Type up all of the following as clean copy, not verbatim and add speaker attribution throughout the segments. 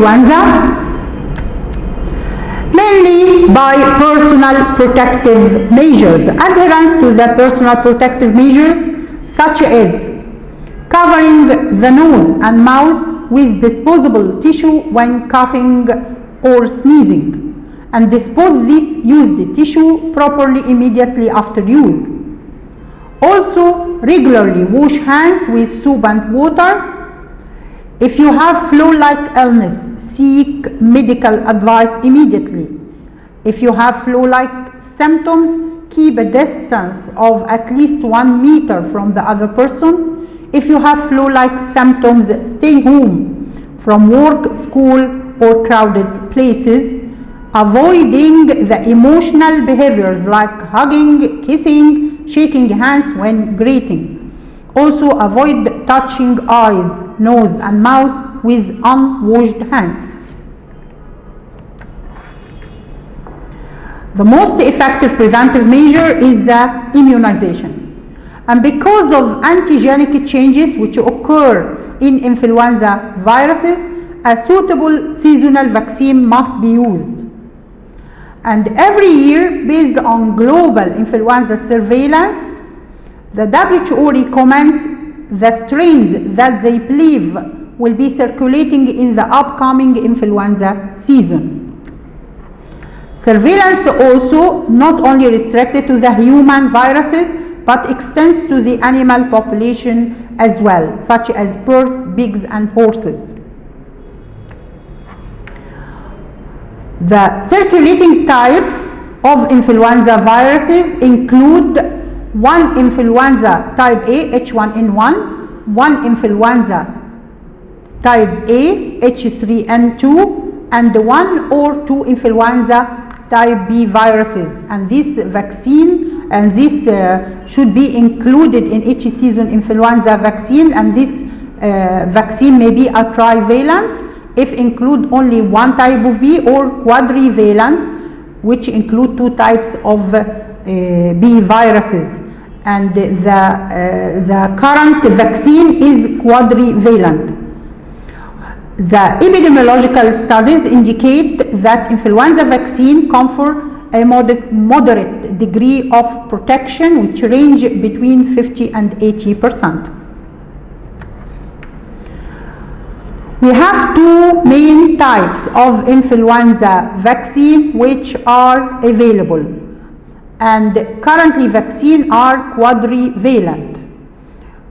Speaker 1: influenza? Mainly by personal protective measures. Adherence to the personal protective measures such as covering the nose and mouth with disposable tissue when coughing or sneezing, and dispose this used tissue properly immediately after use. Also, regularly wash hands with soap and water. If you have flu-like illness, seek medical advice immediately. If you have flu-like symptoms, keep a distance of at least 1 meter from the other person. If you have flu-like symptoms, stay home from work, school, or crowded places, avoiding the emotional behaviors like hugging, kissing, shaking hands when greeting. Also, avoid touching eyes, nose, and mouth with unwashed hands. The most effective preventive measure is the immunization. And because of antigenic changes which occur in influenza viruses, a suitable seasonal vaccine must be used. And every year, based on global influenza surveillance, the WHO recommends the strains that they believe will be circulating in the upcoming influenza season. Surveillance also not only restricted to the human viruses, but extends to the animal population as well, such as birds, pigs, and horses. The circulating types of influenza viruses include 1 influenza type A, H1N1, 1 influenza type A, H3N2, and 1 or 2 influenza type B viruses. And this vaccine, and this should be included in each season influenza vaccine, and this vaccine may be a trivalent if include only 1 type of B, or quadrivalent, which include 2 types of B viruses. And the current vaccine is quadrivalent. The epidemiological studies indicate that influenza vaccine confer a moderate degree of protection, which range between 50 and 80%. We have 2 main types of influenza vaccine which are available, and currently vaccine are quadrivalent.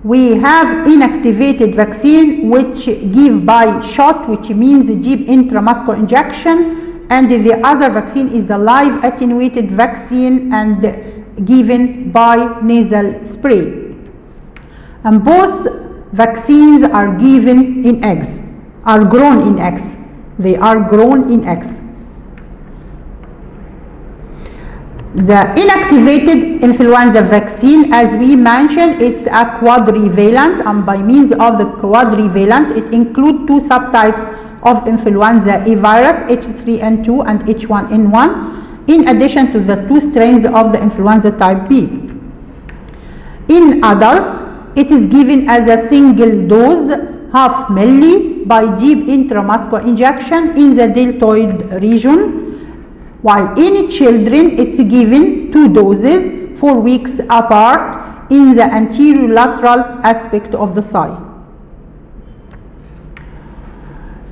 Speaker 1: We have inactivated vaccine which give by shot, which means deep intramuscular injection, and the other vaccine is the live attenuated vaccine and given by nasal spray. And both vaccines are given in eggs, are grown in eggs. They are grown in eggs. The inactivated influenza vaccine, as we mentioned, it's a quadrivalent, and by means of the quadrivalent, it includes 2 subtypes of influenza A virus, H3N2 and H1N1, in addition to the 2 strains of the influenza type B. In adults, it is given as a single dose, half milli, by deep intramuscular injection in the deltoid region, while in children it's given 2 doses 4 weeks apart in the anterolateral aspect of the thigh.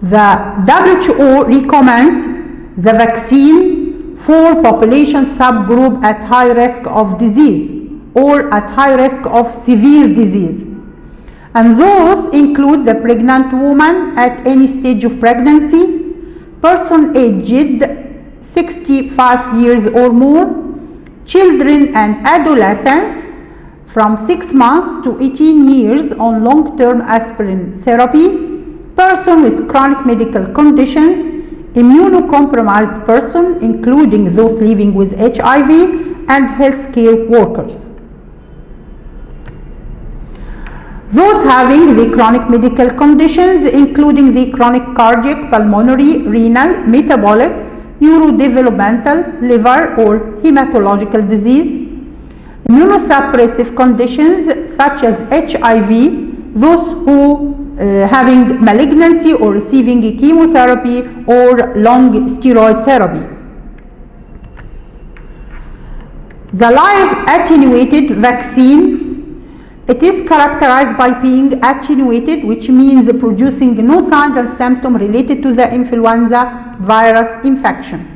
Speaker 1: The WHO recommends the vaccine for population subgroup at high risk of disease or at high risk of severe disease, and those include the pregnant woman at any stage of pregnancy, person aged 65 years or more, children and adolescents from 6 months to 18 years on long-term aspirin therapy, person with chronic medical conditions, immunocompromised person, including those living with HIV, and healthcare workers. Those having the chronic medical conditions, including the chronic cardiac, pulmonary, renal, metabolic, neurodevelopmental, liver or hematological disease, immunosuppressive conditions such as HIV, those who having malignancy or receiving chemotherapy or long steroid therapy. The live attenuated vaccine, it is characterized by being attenuated, which means producing no signs and symptoms related to the influenza virus infection.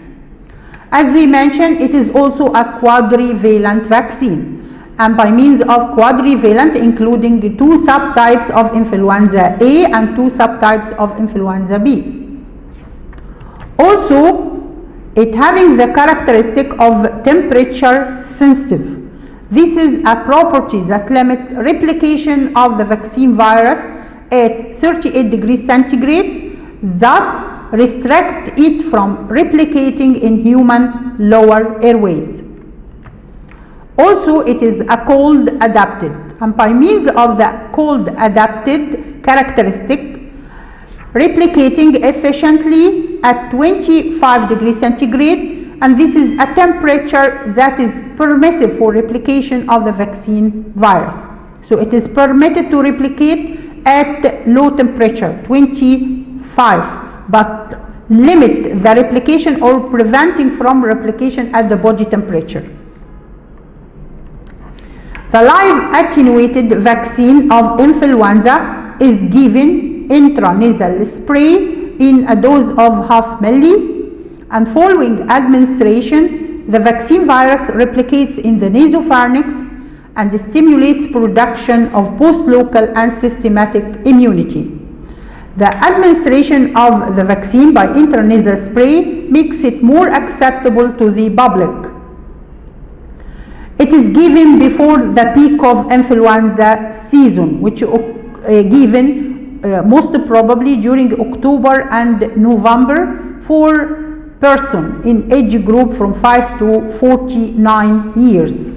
Speaker 1: As we mentioned, it is also a quadrivalent vaccine, and by means of quadrivalent, including the 2 subtypes of influenza A and 2 subtypes of influenza B. Also, it having the characteristic of temperature sensitive. This is a property that limits replication of the vaccine virus at 38 degrees centigrade, thus restrict it from replicating in human lower airways. Also, it is a cold adapted, and by means of the cold adapted characteristic, replicating efficiently at 25 degrees centigrade, and this is a temperature that is permissive for replication of the vaccine virus. So it is permitted to replicate at low temperature, 25, but limit the replication or preventing from replication at the body temperature. The live attenuated vaccine of influenza is given intranasal spray in a dose of 0.5 ml, and following administration, the vaccine virus replicates in the nasopharynx and stimulates production of both local and systematic immunity. The administration of the vaccine by intranasal spray makes it more acceptable to the public. It is given before the peak of influenza season, which given most probably during October and November for person in age group from 5 to 49 years.